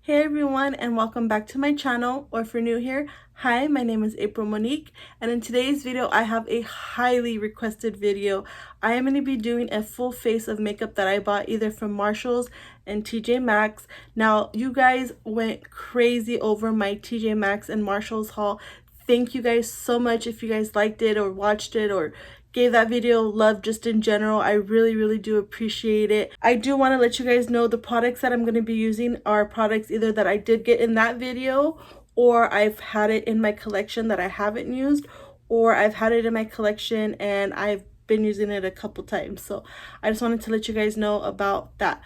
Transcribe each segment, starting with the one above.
Hey everyone, and welcome back to my channel, or if you're new here, hi, my name is April Monique, and in today's video I have a highly requested video. I am going to be doing a full face of makeup that I bought either from Marshalls and TJ Maxx. Now you guys went crazy over my TJ Maxx and Marshalls haul. Thank you guys so much if you guys liked it or watched it or gave that video love just in general. I really do appreciate it. I do want to let you guys know the products that I'm going to be using are products either that I did get in that video, or I've had it in my collection that I haven't used, or I've had it in my collection and I've been using it a couple times. So I just wanted to let you guys know about that.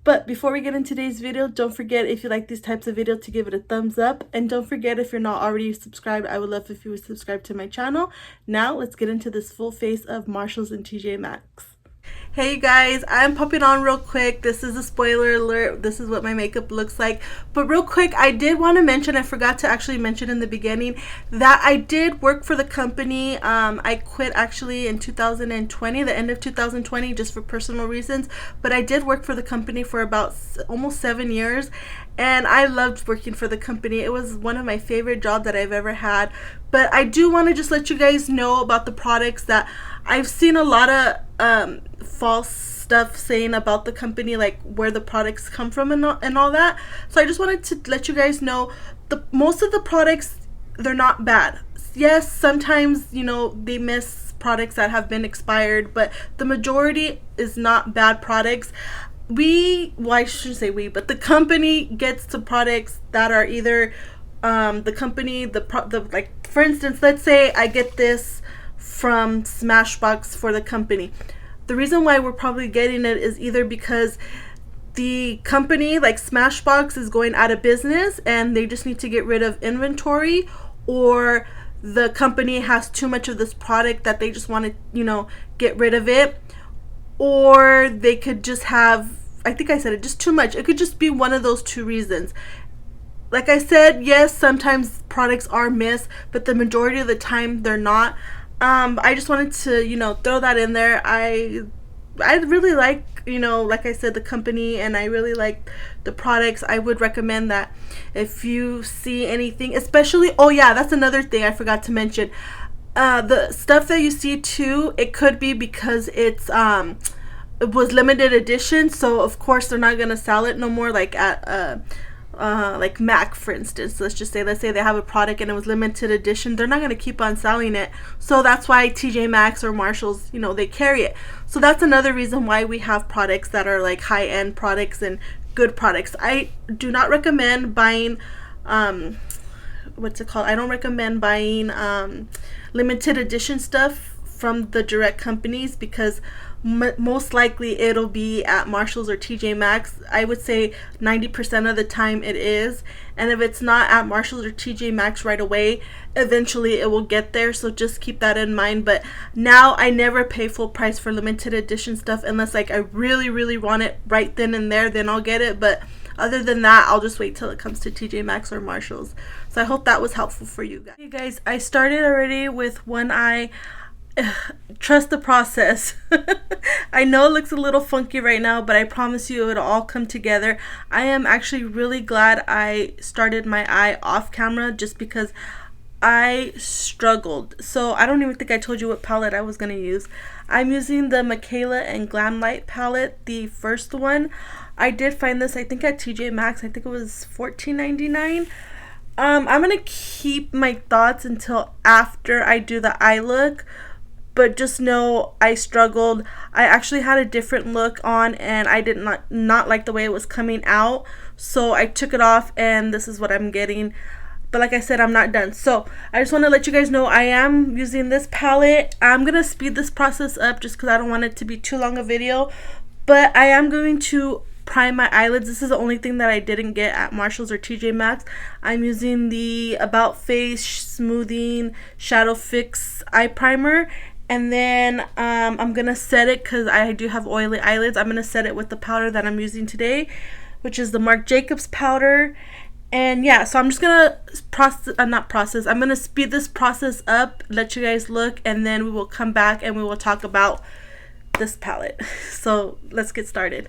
But before we get into today's video, don't forget, if you like these types of videos, to give it a thumbs up. And don't forget, if you're not already subscribed, I would love if you would subscribe to my channel. Now let's get into this full face of Marshalls and TJ Maxx. Hey you guys, I'm popping on real quick. This is a spoiler alert. This is what my makeup looks like. But real quick, I did want to mention, I forgot to actually mention in the beginning, that I did work for the company. I quit actually in 2020, the end of 2020, just for personal reasons. But I did work for the company for about almost 7 years. And I loved working for the company. It was one of my favorite jobs that I've ever had. But I do want to just let you guys know about the products that I've seen a lot of false stuff saying about the company, like where the products come from and all that. So I just wanted to let you guys know most of the products, they're not bad. Yes, sometimes, you know, they miss products that have been expired, but the majority is not bad products. Well, I shouldn't say we, but the company gets to products that are either the company, like for instance, let's say I get this from Smashbox for the company. The reason why we're probably getting it is either because the company, like Smashbox, is going out of business and they just need to get rid of inventory, or the company has too much of this product that they just want to, you know, get rid of it. Or they could just have, I think I said it, just too much. It could just be one of those two reasons. Like I said, yes, sometimes products are missed, but the majority of the time they're not. I just wanted to, you know, throw that in there. I really like, you know, like I said, the company, and I really like the products. I would recommend that if you see anything, especially, oh yeah, that's another thing I forgot to mention. The stuff that you see too, it could be because it was limited edition, so of course they're not gonna sell it no more, like at like Maxx, for instance. Let's say they have a product and it was limited edition, they're not going to keep on selling it. So that's why TJ Maxx or Marshalls, you know, they carry it. So that's another reason why we have products that are like high-end products and good products. I do not recommend buying what's it called? I don't recommend buying limited edition stuff from the direct companies, because most likely it'll be at Marshalls or TJ Maxx. I would say 90% of the time it is, and if it's not at Marshalls or TJ Maxx right away, eventually it will get there. So just keep that in mind. But now I never pay full price for limited edition stuff unless like I really want it right then and there, then I'll get it. But other than that, I'll just wait till it comes to TJ Maxx or Marshalls. So I hope that was helpful for you guys. Hey guys, I started already with one eye. Trust the process. I know it looks a little funky right now, but I promise you it'll all come together. I am actually really glad I started my eye off camera, just because I struggled. So I don't even think I told you what palette I was going to use. I'm using the Michaela and Glamlight palette, the first one. I did find this, I think, at TJ Maxx. I think it was $14.99. I'm going to keep my thoughts until after I do the eye look. But just know I struggled. I actually had a different look on, and I did not like the way it was coming out. So I took it off, and this is what I'm getting. But like I said, I'm not done. So I just want to let you guys know I am using this palette. I'm going to speed this process up just because I don't want it to be too long a video. But I am going to prime my eyelids. This is the only thing that I didn't get at Marshalls or TJ Maxx. I'm using the About Face Smoothing Shadow Fix Eye Primer. And then I'm going to set it, because I do have oily eyelids. I'm going to set it with the powder that I'm using today, which is the Marc Jacobs powder. And yeah, so I'm just going to I'm going to speed this process up, let you guys look, and then we will come back and we will talk about this palette. So let's get started.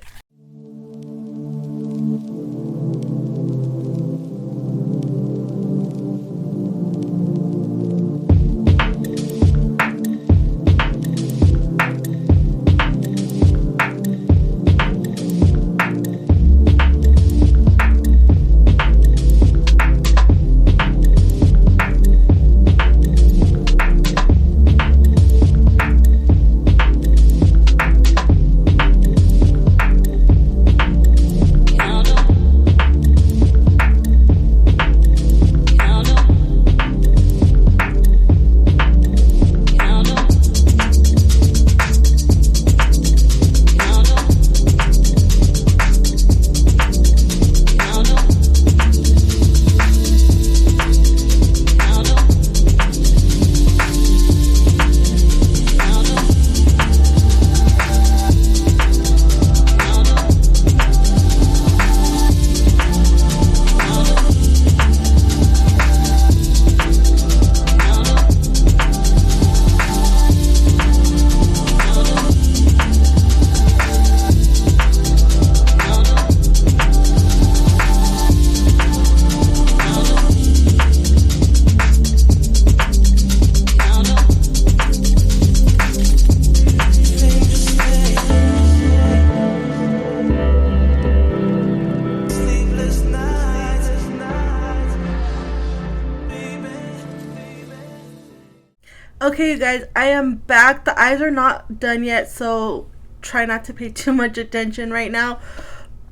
Okay, you guys, I am back. The eyes are not done yet, so try not to pay too much attention right now.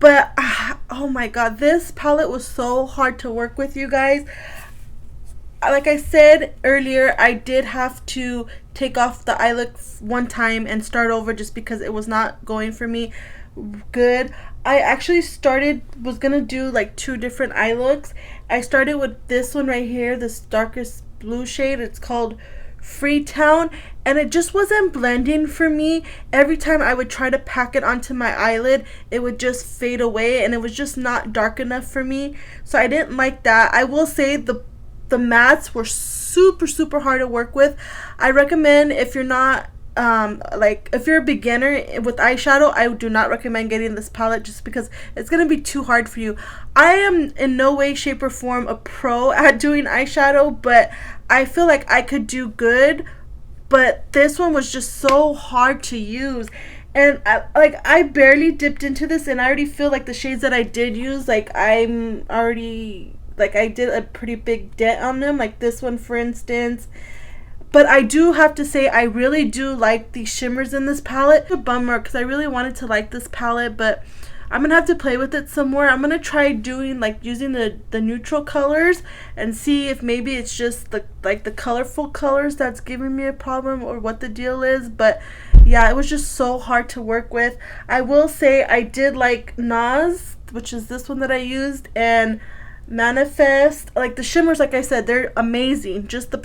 But oh my god, this palette was so hard to work with, you guys. Like I said earlier, I did have to take off the eye look one time and start over just because it was not going for me good. I actually was gonna do like 2 different eye looks. I started with this one right here, this darkest blue shade. It's called Freetown, and it just wasn't blending for me. Every time I would try to pack it onto my eyelid, it would just fade away, and it was just not dark enough for me, so I didn't like that. I will say the mattes were super hard to work with. I recommend, if you're not like if you're a beginner with eyeshadow, I do not recommend getting this palette just because it's gonna be too hard for you. I am in no way, shape, or form a pro at doing eyeshadow, but I feel like I could do good. But this one was just so hard to use, and I barely dipped into this, and I already feel like the shades that I did use, like I did a pretty big dent on them, like this one for instance. But I do have to say, I really do like the shimmers in this palette. It's a bummer because I really wanted to like this palette, but I'm gonna have to play with it some more. I'm gonna try doing using the neutral colors and see if maybe it's just the colorful colors that's giving me a problem, or what the deal is. But yeah, it was just so hard to work with. I will say I did like NARS, which is this one that I used, and Manifest. Like the shimmers, like I said, they're amazing. Just the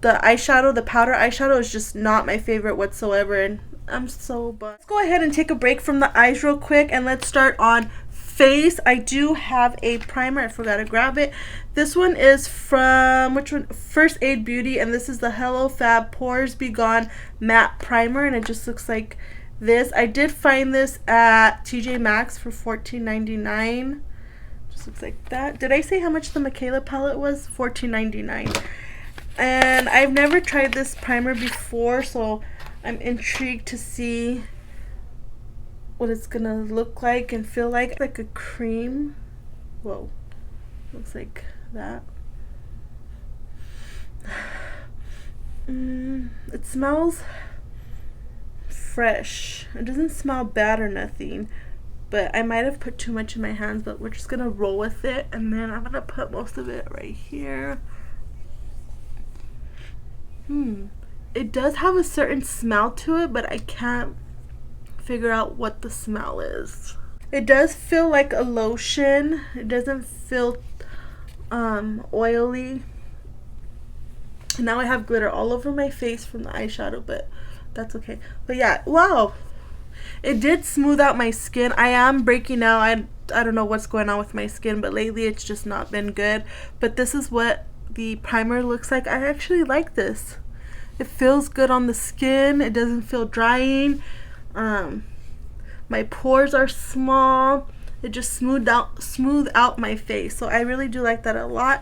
eyeshadow, the powder eyeshadow, is just not my favorite whatsoever, and I'm so bummed. Let's go ahead and take a break from the eyes real quick, and let's start on face. I do have a primer. I forgot to grab it. This one is from, which one? First Aid Beauty, and this is the Hello Fab Pores Be Gone Matte Primer, and it just looks like this. I did find this at TJ Maxx for $14.99. Just looks like that. Did I say how much the Michaela palette was? $14.99. And I've never tried this primer before, so I'm intrigued to see what it's gonna look like and feel like. Like a cream. Whoa, looks like that. It smells fresh. It doesn't smell bad or nothing, but I might have put too much in my hands, but we're just gonna roll with it. And then I'm gonna put most of it right here. It does have a certain smell to it, but I can't figure out what the smell is. It does feel like a lotion. It doesn't feel oily. And now I have glitter all over my face from the eyeshadow, but that's okay. But yeah, wow, it did smooth out my skin. I am breaking out. I don't know what's going on with my skin, but lately it's just not been good. But this is what the primer looks like. I actually like this. It feels good on the skin. It doesn't feel drying. My pores are small. It just smoothed out my face, so I really do like that a lot.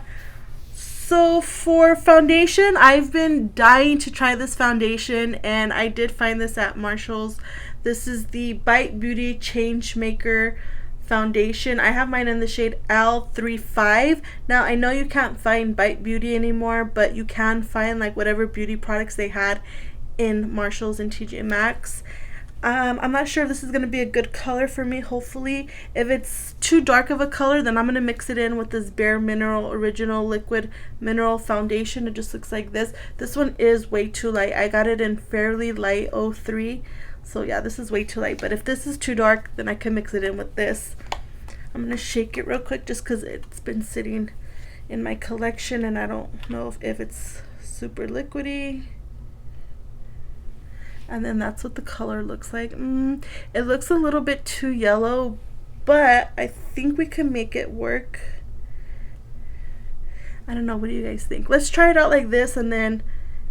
So for foundation, I've been dying to try this foundation, and I did find this at Marshall's. This is the Bite Beauty Change Maker foundation. I have mine in the shade L35. Now I know you can't find Bite Beauty anymore, but you can find like whatever beauty products they had in Marshall's and TJ Maxx. I'm not sure if this is going to be a good color for me, hopefully. If it's too dark of a color, then I'm going to mix it in with this Bare Mineral Original Liquid Mineral Foundation. It just looks like this. This one is way too light. I got it in Fairly Light 03. So yeah, this is way too light. But if this is too dark, then I can mix it in with this. I'm going to shake it real quick just because it's been sitting in my collection, and I don't know if it's super liquidy. And then that's what the color looks like. It looks a little bit too yellow, but I think we can make it work. I don't know, what do you guys think? Let's try it out like this, and then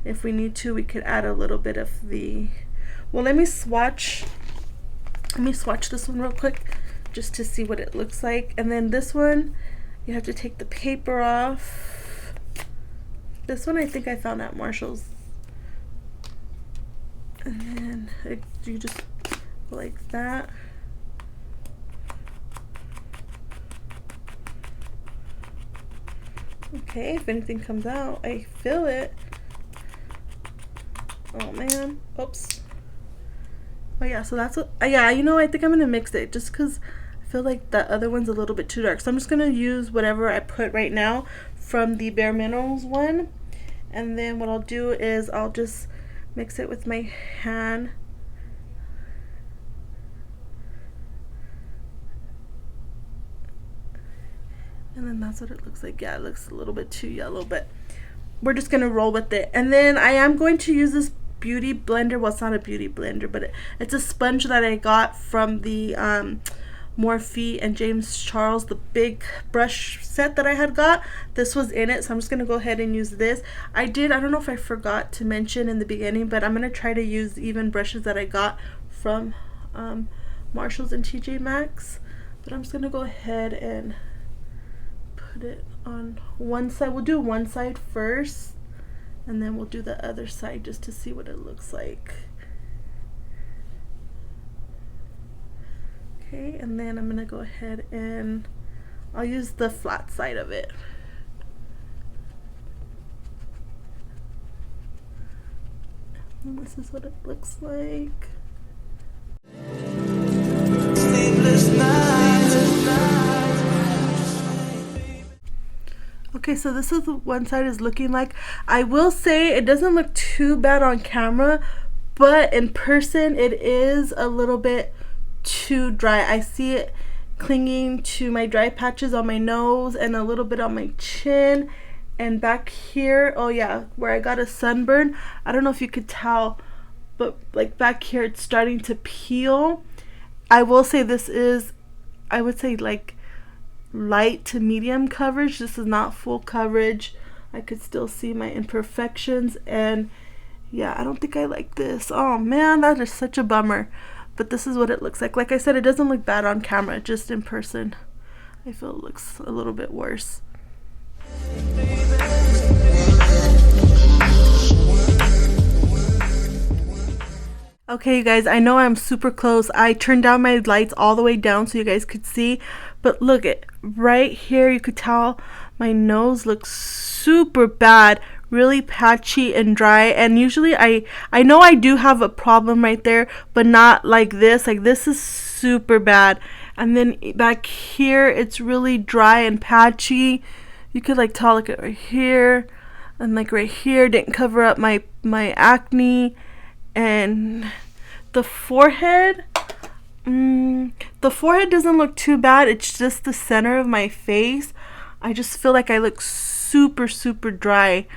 if we need to, we could add a little bit of the, well, let me swatch this one real quick just to see what it looks like. And then this one, you have to take the paper off. This one I think I found at Marshall's. And then you just go like that. Okay, if anything comes out, I feel it. Oh man, oops. Oh yeah, so that's what, yeah, you know, I think I'm gonna mix it just because I feel like the other one's a little bit too dark. So I'm just gonna use whatever I put right now from the Bare Minerals one. And then what I'll do is I'll just mix it with my hand. And then that's what it looks like. Yeah, it looks a little bit too yellow, but we're just gonna roll with it. And then I am going to use this beauty blender. Well, it's not a beauty blender, but it's a sponge that I got from the Morphe and James Charles, the big brush set that I had got. This was in it, so I'm just gonna go ahead and use this. I don't know if I forgot to mention in the beginning, but I'm gonna try to use even brushes that I got from Marshalls and TJ Maxx. But I'm just gonna go ahead and put it on one side. We'll do one side first, and then we'll do the other side just to see what it looks like. Okay, and then I'm gonna go ahead and I'll use the flat side of it. And this is what it looks like. Okay, so this is what one side is looking like. I will say it doesn't look too bad on camera, but in person it is a little bit too dry. I see it clinging to my dry patches on my nose and a little bit on my chin and back here. Oh yeah, where I got a sunburn. I don't know if you could tell, but like back here it's starting to peel. I will say this is, I would say like light to medium coverage. This is not full coverage. I could still see my imperfections, and yeah, I don't think I like this. Oh man, that is such a bummer. But this is what it looks like. Like I said, it doesn't look bad on camera, just in person I feel it looks a little bit worse. Okay, you guys, I know I'm super close. I turned down my lights all the way down so you guys could see, but look at right here, you could tell my nose looks super bad, really patchy and dry. And usually I know I do have a problem right there, but not like this. Like this is super bad. And then back here it's really dry and patchy. You could like tell, like right here and like right here didn't cover up my acne. And the forehead doesn't look too bad. It's just the center of my face. I just feel like I look super dry.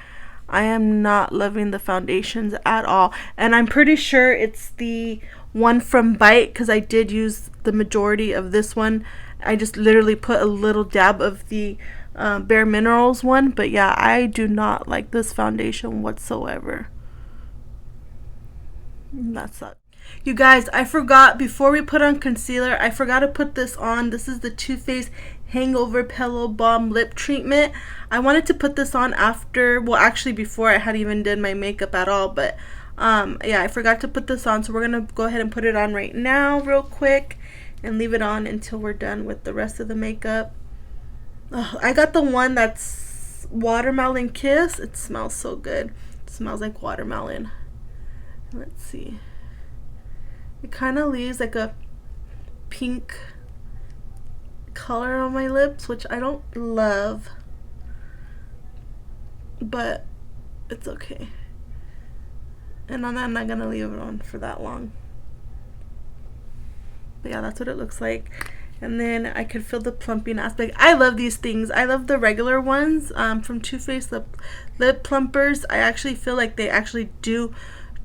I am not loving the foundations at all, and I'm pretty sure it's the one from Bite because I did use the majority of this one. I just literally put a little dab of the Bare Minerals one, but yeah, I do not like this foundation whatsoever. That sucks. You guys, I forgot, before we put on concealer, I forgot to put this on. This is the Too Faced Hangover Pillow Balm Lip Treatment. I wanted to put this on after, well actually before I had even done my makeup at all, but yeah, I forgot to put this on, so we're gonna go ahead and put it on right now real quick and leave it on until we're done with the rest of the makeup. I got the one that's Watermelon Kiss. It smells so good. It smells like watermelon. Let's see. It kind of leaves like a pink color on my lips, which I don't love, but it's okay. And I'm not gonna leave it on for that long. But yeah, that's what it looks like. And then I could feel the plumping aspect. I love these things. I love the regular ones from Too Faced, the lip plumpers. I actually feel like they actually do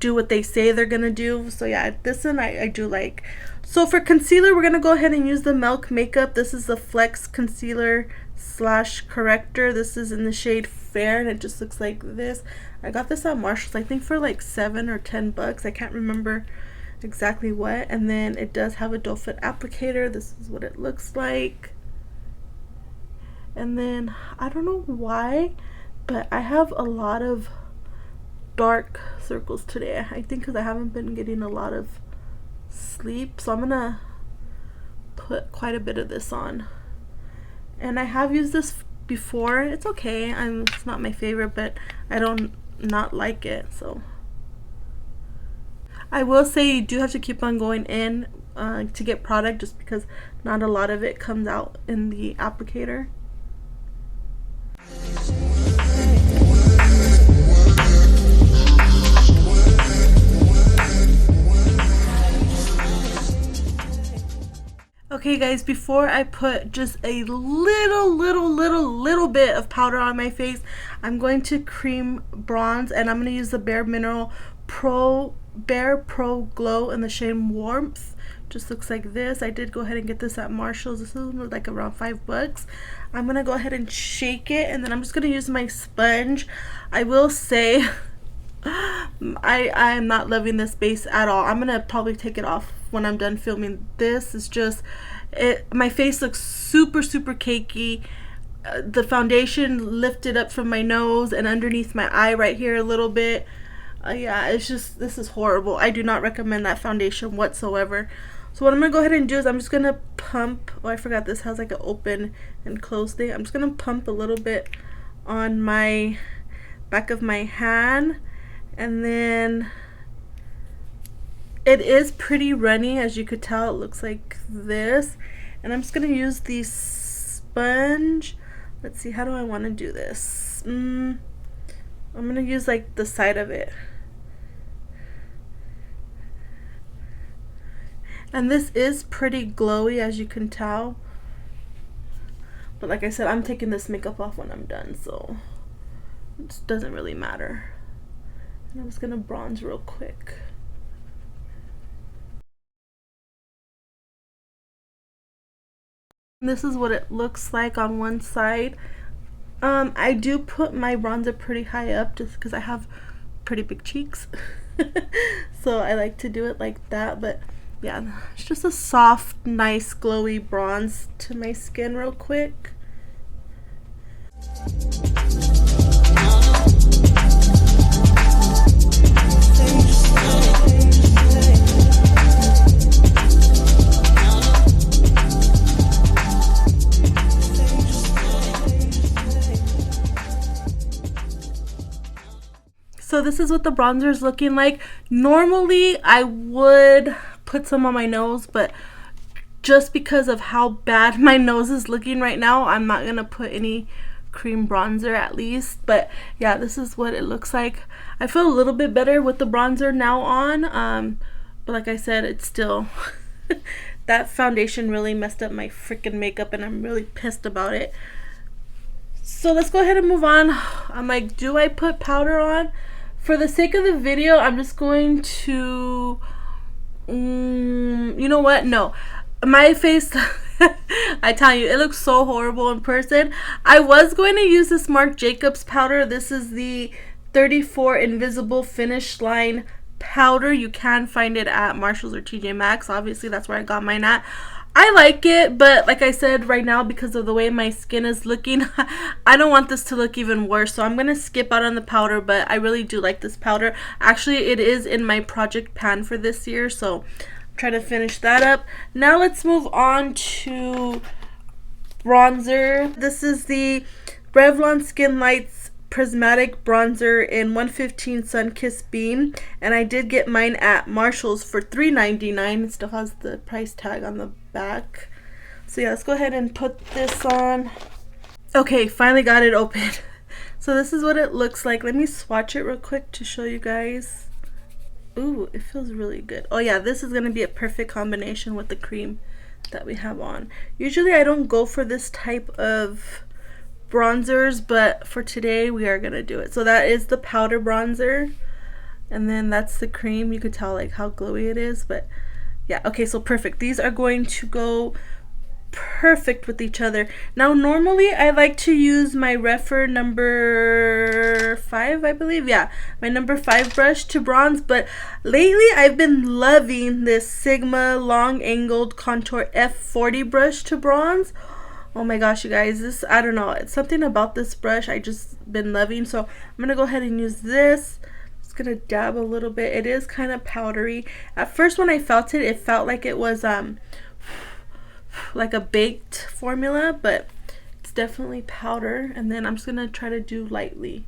what they say they're gonna do. So yeah, this one I do like. So for concealer, we're gonna go ahead and use the Milk Makeup. This is the Flex Concealer / Corrector. This is in the shade Fair, and it just looks like this. I got this at Marshalls, I think for like $7 or $10. I can't remember exactly what. And then it does have a doe foot applicator. This is what it looks like. And then I don't know why, but I have a lot of dark circles today. I think because I haven't been getting a lot of sleep, so I'm gonna put quite a bit of this on. And I have used this before. It's okay. It's not my favorite, but I don't not like it. So I will say you do have to keep on going in to get product, just because not a lot of it comes out in the applicator. Okay guys, before I put just a little bit of powder on my face, I'm going to cream bronze, and I'm going to use the Bare Mineral Bare Pro Glow in the shade Warmth. Just looks like this. I did go ahead and get this at Marshall's. This is like around $5. I'm going to go ahead and shake it, and then I'm just going to use my sponge. I will say I am not loving this base at all. I'm gonna probably take it off when I'm done filming. This is just my face looks super cakey. The foundation lifted up from my nose and underneath my eye right here a little bit. Yeah, it's just, this is horrible. I do not recommend that foundation whatsoever. So what I'm gonna go ahead and do is I'm just gonna pump. Oh, I forgot this has like an open and close thing. I'm just gonna pump a little bit on my back of my hand. And then it is pretty runny, as you could tell. It looks like this. And I'm just going to use the sponge. Let's see, how do I want to do this? I'm going to use like the side of it. And this is pretty glowy, as you can tell. But like I said, I'm taking this makeup off when I'm done, so it doesn't really matter. And I'm just gonna bronze real quick. This is what it looks like on one side. I do put my bronzer pretty high up just because I have pretty big cheeks. So I like to do it like that. But yeah, it's just a soft, nice, glowy bronze to my skin real quick. So this is what the bronzer is looking like. Normally I would put some on my nose, but just because of how bad my nose is looking right now, I'm not gonna put any cream bronzer at least. But yeah, this is what it looks like. I feel a little bit better with the bronzer now on, but like I said, it's still that foundation really messed up my freaking makeup, and I'm really pissed about it. So let's go ahead and move on. I'm like, do I put powder on? For the sake of the video, I'm just going to, you know what? No, my face, I tell you, it looks so horrible in person. I was going to use this Marc Jacobs powder. This is the 34 Invisible Finish Line powder. You can find it at Marshall's or TJ Maxx. Obviously, that's where I got mine at. I like it, but like I said, right now, because of the way my skin is looking, I don't want this to look even worse, so I'm going to skip out on the powder. But I really do like this powder. Actually, it is in my project pan for this year, so I'm trying to finish that up. Now let's move on to bronzer. This is the Revlon Skin Lights Prismatic Bronzer in 115 Sunkissed Beam, and I did get mine at Marshall's for $3.99. It still has the price tag on the back. So yeah, let's go ahead and put this on. Okay, finally got it open. So this is what it looks like. Let me swatch it real quick to show you guys. Ooh, it feels really good. Oh yeah, this is gonna be a perfect combination with the cream that we have on. Usually I don't go for this type of bronzers, but for today we are gonna do it. So that is the powder bronzer, and then that's the cream. You could tell like how glowy it is, but yeah, okay, so perfect. These are going to go perfect with each other. Now normally I like to use my Refer number 5, I believe. Yeah, my number 5 brush to bronze, but lately I've been loving this Sigma long angled contour F40 brush to bronze. Oh my gosh, you guys, this, I don't know, it's something about this brush I just been loving. So I'm gonna go ahead and use this. Just gonna dab a little bit. It is kind of powdery. At first when I felt it, it felt like it was like a baked formula, but It's definitely powder, and then I'm just gonna try to do lightly.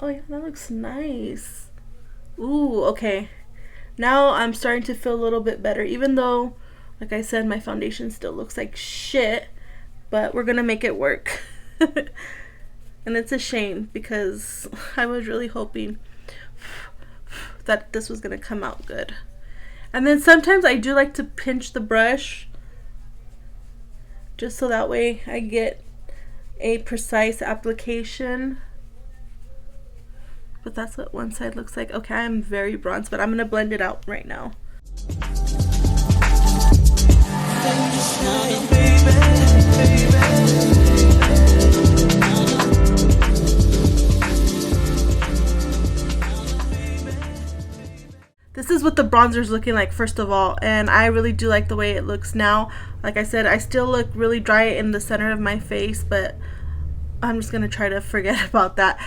Oh yeah, that looks nice. Ooh, okay. Now I'm starting to feel a little bit better, even though, like I said, my foundation still looks like shit, but we're gonna make it work. And it's a shame because I was really hoping that this was gonna come out good. And then sometimes I do like to pinch the brush just so that way I get a precise application. But that's what one side looks like. Okay, I'm very bronze, but I'm gonna blend it out right now. This is what the bronzer is looking like, first of all, and I really do like the way it looks now. Like I said, I still look really dry in the center of my face, but I'm just gonna try to forget about that.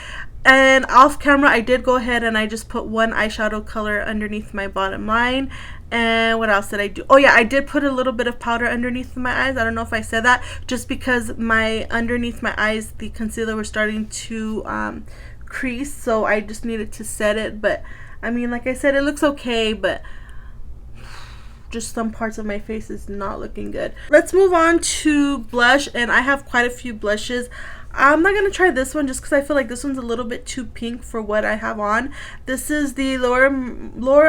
And off camera, I did go ahead and I just put one eyeshadow color underneath my bottom line. And what else did I do? Oh yeah, I did put a little bit of powder underneath my eyes. I don't know if I said that, just because my underneath my eyes, the concealer was starting to crease, so I just needed to set it. But I mean, like I said, it looks okay, but just some parts of my face is not looking good. Let's move on to blush, and I have quite a few blushes. I'm not going to try this one just because I feel like this one's a little bit too pink for what I have on. This is the Laura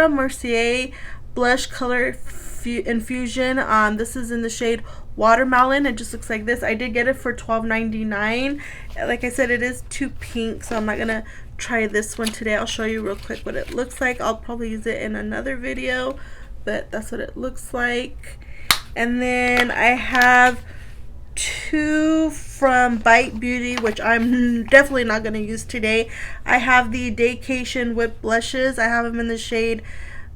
Mercier Blush Color Infusion. This is in the shade Watermelon. It just looks like this. I did get it for $12.99. Like I said, it is too pink, so I'm not going to try this one today. I'll show you real quick what it looks like. I'll probably use it in another video, but that's what it looks like. And then I have two from Bite Beauty, which I'm definitely not going to use today. I have the Daycation Whip Blushes. I have them in the shade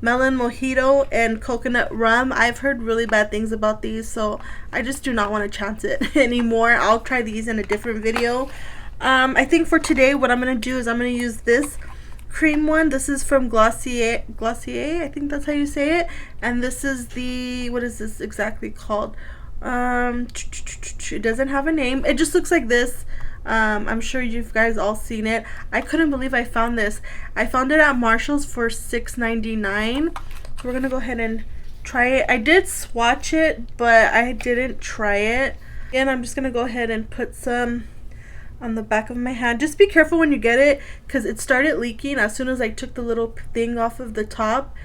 Melon Mojito and Coconut Rum. I've heard really bad things about these, so I just do not want to chance it anymore. I'll try these in a different video. I think for today what I'm going to do is I'm going to use this cream one. This is from Glossier, I think that's how you say it. And this is the, what is this exactly called? It doesn't have a name. It just looks like this. I'm sure you guys all seen it. I couldn't believe I found this. I found it at Marshall's for $6.99. So we're gonna go ahead and try it. I did swatch it, but I didn't try it. And I'm just gonna go ahead and put some on the back of my hand. Just be careful when you get it, because it started leaking as soon as I took the little thing off of the top.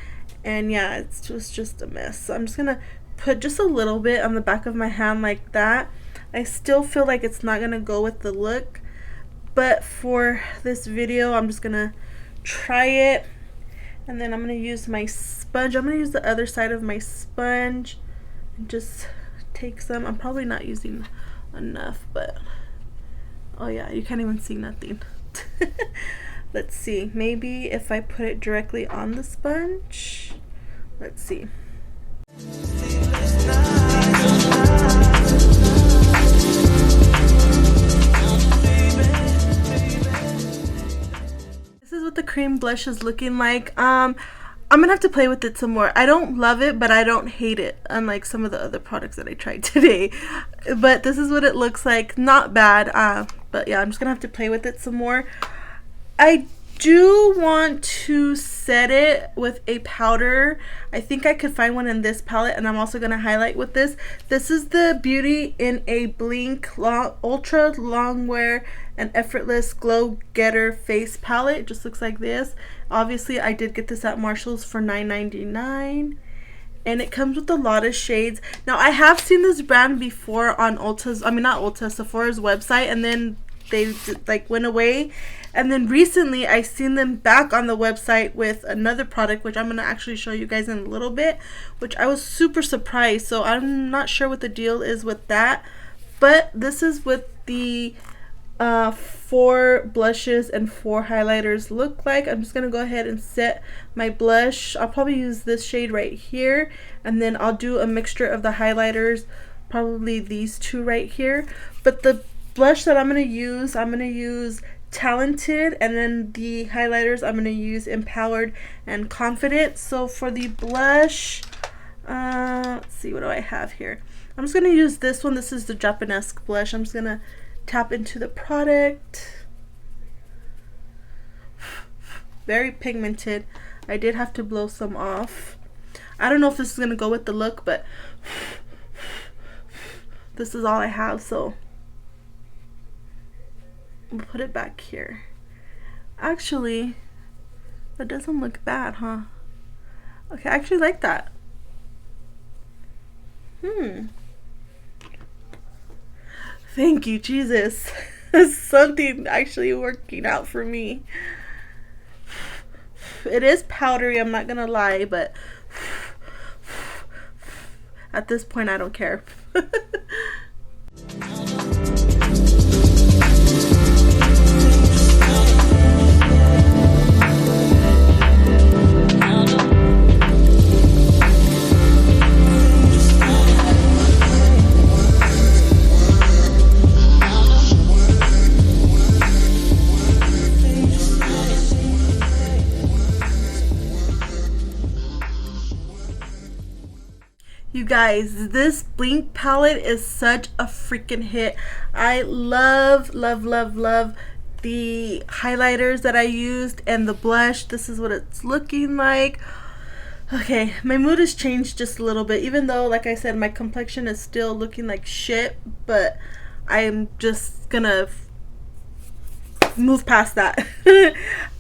And yeah, it was just a mess. So I'm just gonna put just a little bit on the back of my hand like that. I still feel like it's not gonna go with the look, but for this video I'm just gonna try it. And then I'm gonna use my sponge. I'm gonna use the other side of my sponge and just take some. I'm probably not using enough, but oh yeah, you can't even see nothing. Let's see, maybe if I put it directly on the sponge. Let's see. This is what the cream blush is looking like. I'm gonna have to play with it some more. I don't love it, but I don't hate it, unlike some of the other products that I tried today. But this is what it looks like. Not bad. But yeah, I'm just gonna have to play with it some more. I do want to set it with a powder. I think I could find one in this palette, and I'm also going to highlight with this. This is the Beauty in a Blink Ultra Longwear and Effortless Glow Getter Face Palette. It just looks like this. Obviously, I did get this at Marshall's for $9.99. And it comes with a lot of shades. Now, I have seen this brand before on Sephora's website, and then they like went away. And then recently I seen them back on the website with another product, which I'm going to actually show you guys in a little bit, which I was super surprised. So I'm not sure what the deal is with that. But this is what the 4 blushes and 4 highlighters look like. I'm just going to go ahead and set my blush. I'll probably use this shade right here. And then I'll do a mixture of the highlighters, probably these two right here. But the blush that I'm going to use Talented, and then the highlighters I'm going to use Empowered and Confident. So for the blush, let's see, what do I have here? I'm just going to use this one. This is the Japanese blush. I'm just going to tap into the product. Very pigmented. I did have to blow some off. I don't know if this is going to go with the look, but this is all I have, so I'll put it back here. Actually, that doesn't look bad, huh? Okay, I actually like that. Thank you, Jesus. Something actually working out for me. It is powdery, I'm not gonna lie, but at this point I don't care. You guys, this Blink palette is such a freaking hit. I love the highlighters that I used and the blush. This is what it's looking like. Okay, my mood has changed just a little bit, even though, like I said, my complexion is still looking like shit, but I'm just gonna move past that.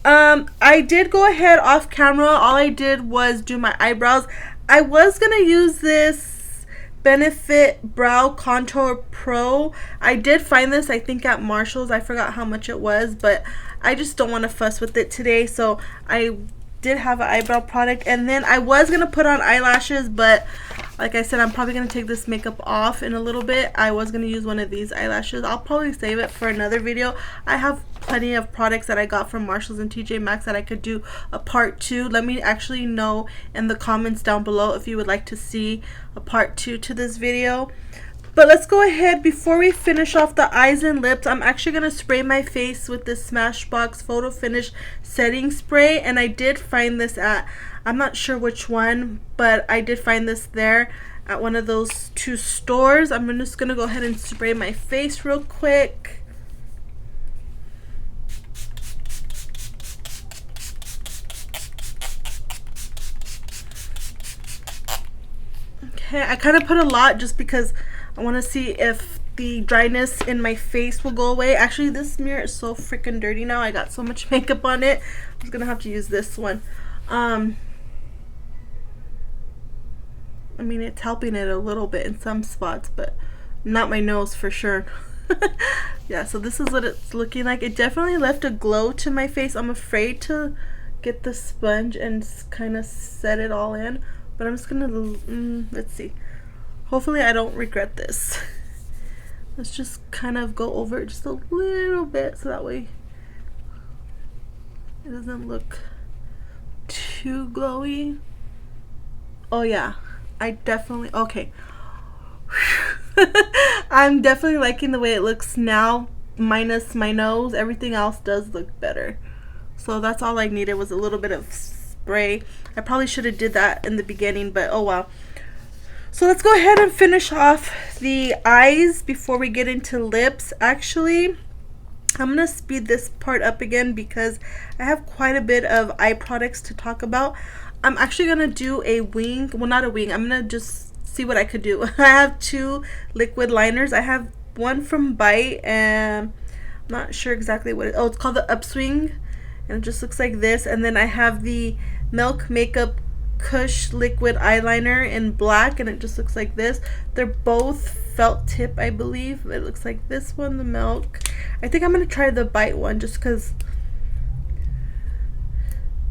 I did go ahead off camera. All I did was do my eyebrows. I was gonna use this Benefit Brow Contour Pro. I did find this, I think, at Marshall's. I forgot how much it was, but I just don't want to fuss with it today, so I did have an eyebrow product. And then I was gonna put on eyelashes, but like I said, I'm probably gonna take this makeup off in a little bit. I was gonna use one of these eyelashes. I'll probably save it for another video. I have plenty of products that I got from Marshalls and TJ Maxx that I could do a part 2. Let me actually know in the comments down below if you would like to see a part 2 to this video. But let's go ahead. Before we finish off the eyes and lips, I'm actually going to spray my face with this Smashbox Photo Finish Setting Spray. And I did find this at, I'm not sure which one, but I did find this there at one of those 2 stores. I'm just going to go ahead and spray my face real quick. Okay, I kind of put a lot just because I want to see if the dryness in my face will go away. Actually, this mirror is so freaking dirty now. I got so much makeup on it. I'm just gonna have to use this one. I mean, it's helping it a little bit in some spots, but not my nose for sure. Yeah, so this is what it's looking like. It definitely left a glow to my face. I'm afraid to get the sponge and kind of set it all in, but I'm just gonna let's see. Hopefully I don't regret this. Let's just kind of go over it just a little bit so that way it doesn't look too glowy. Oh yeah, I definitely, okay. I'm definitely liking the way it looks now, minus my nose. Everything else does look better. So that's all I needed, was a little bit of spray. I probably should have did that in the beginning, but oh well. So let's go ahead and finish off the eyes before we get into lips. Actually, I'm going to speed this part up again because I have quite a bit of eye products to talk about. I'm actually going to do a wing, well, not a wing, I'm going to just see what I could do. I have 2 liquid liners. I have one from Bite, and I'm not sure exactly what it, oh, it's called the Upswing, and it just looks like this. And then I have the Milk Makeup Kush liquid eyeliner in black, and it just looks like this. They're both felt tip, I believe. It looks like this one, the Milk. I think I'm gonna try the Bite one just because,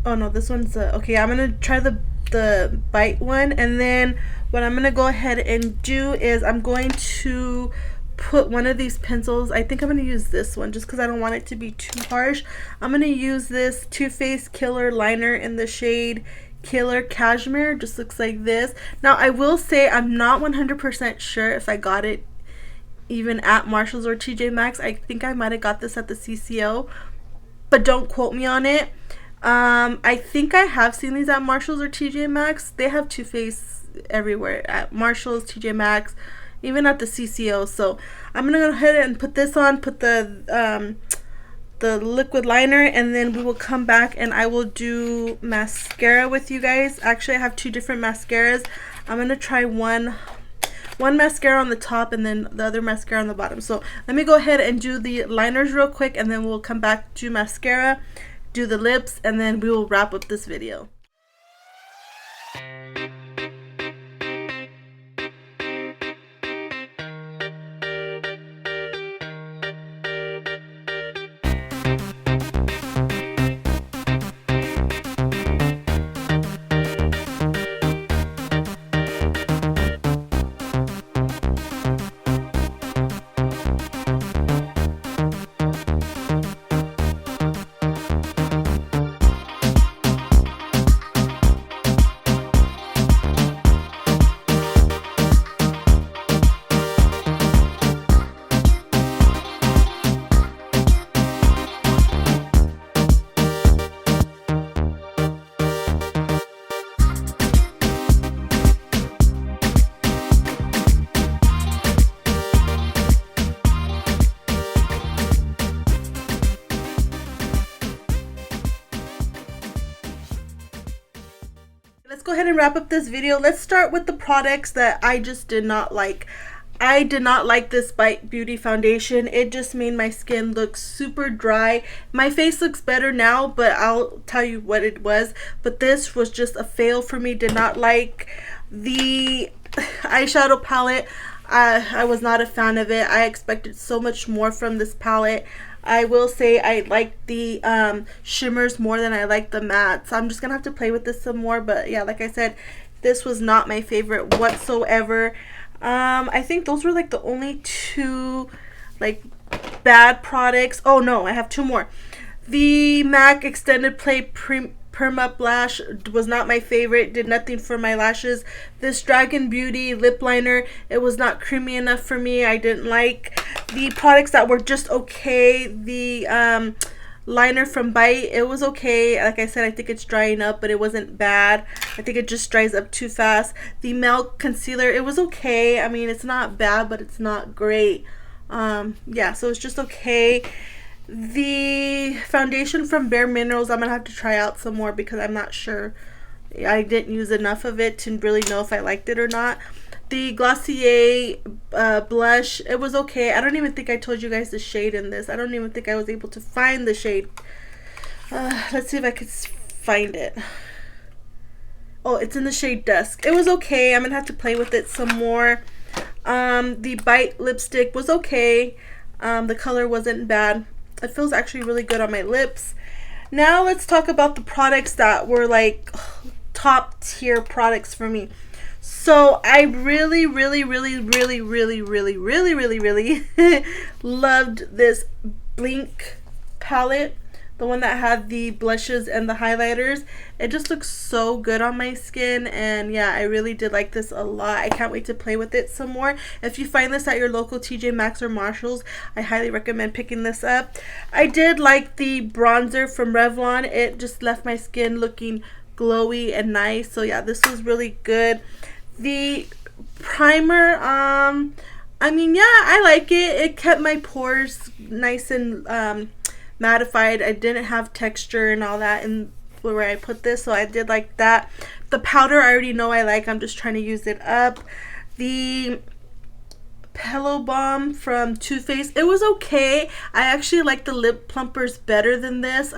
oh no, this one's okay. I'm gonna try the Bite one, and then what I'm gonna go ahead and do is I'm going to put one of these pencils. I think I'm gonna use this one just because I don't want it to be too harsh. I'm gonna use this Too Faced Killer liner in the shade Killer Cashmere. Just looks like this. Now I will say I'm not 100% sure if I got it even at Marshalls or TJ Maxx. I think I might have got this at the CCO, but don't quote me on it. I think I have seen these at Marshalls or TJ Maxx. They have Too Faced everywhere, at Marshalls, TJ Maxx, even at the CCO. So I'm gonna go ahead and put this on, put the liquid liner, and then we will come back and I will do mascara with you guys. Actually, I have two different mascaras. I'm gonna try one mascara on the top and then the other mascara on the bottom. So let me go ahead and do the liners real quick, and then we'll come back to mascara, do the lips, and then we will wrap up this video. Let's go ahead and wrap up this video. Let's start with the products that I just did not like. I did not like this Bite Beauty foundation. It just made my skin look super dry. My face looks better now, but I'll tell you what it was. But this was just a fail for me. Did not like the eyeshadow palette. I was not a fan of it. I expected so much more from this palette. I will say I like the shimmers more than I like the mattes. I'm just gonna have to play with this some more, but yeah, like I said, this was not my favorite whatsoever. I think those were like the only two like bad products. Oh no, I have two more. The MAC Extended Play Perma Lash was not my favorite. Did nothing for my lashes. This Dragon Beauty lip liner, it was not creamy enough for me. I didn't like the products that were just okay. The liner from Bite, it was okay. Like I said, I think it's drying up, but it wasn't bad. I think it just dries up too fast. The Milk Concealer, it was okay. I mean, it's not bad, but it's not great. Yeah, so it's just okay. The foundation from Bare Minerals, I'm gonna have to try out some more because I'm not sure. I didn't use enough of it to really know if I liked it or not. The Glossier blush, it was okay. I don't even think I told you guys the shade in this. I don't even think I was able to find the shade. Let's see if I could find it. Oh, it's in the shade Dusk. It was okay. I'm gonna have to play with it some more. The Bite lipstick was okay. The color wasn't bad. It feels actually really good on my lips. Now let's talk about the products that were like top tier products for me. So I really loved this Blink palette, the one that had the blushes and the highlighters. It just looks so good on my skin, and yeah, I really did like this a lot. I can't wait to play with it some more. If you find this at your local TJ Maxx or Marshalls, I highly recommend picking this up. I did like the bronzer from Revlon. It just left my skin looking glowy and nice. So yeah, this was really good. The primer, I mean, yeah, I like it. It kept my pores nice and mattified. I didn't have texture and all that in where I put this, so I did like that. The powder I already know I like. I'm just trying to use it up. The Pillow Balm from Too Faced, it was okay. I actually like the lip plumpers better than this.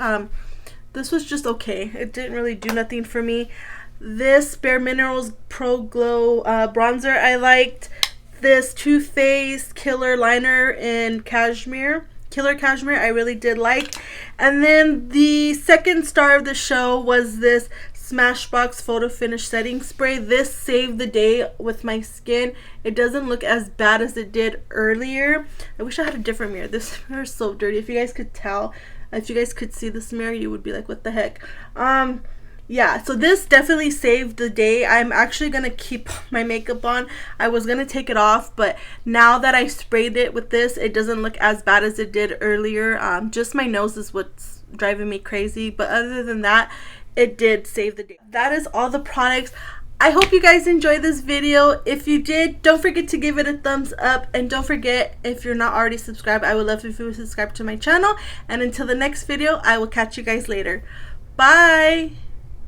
This was just okay. It didn't really do nothing for me. This Bare Minerals Pro Glow bronzer I liked. This Too Faced Killer Liner in Cashmere. Killer Cashmere I really did like. And then the second star of the show was this Smashbox Photo Finish Setting Spray. This saved the day with my skin. It doesn't look as bad as it did earlier. I wish I had a different mirror. This mirror is so dirty. If you guys could tell, if you guys could see this mirror, you would be like, what the heck? Yeah, so this definitely saved the day. I'm actually gonna keep my makeup on. I was gonna take it off, but now that I sprayed it with this, it doesn't look as bad as it did earlier. Just my nose is what's driving me crazy, but other than that, it did save the day. That is all the products. I hope you guys enjoyed this video. If you did, don't forget to give it a thumbs up, and don't forget, if you're not already subscribed, I would love if you would subscribe to my channel. And until the next video, I will catch you guys later. Bye.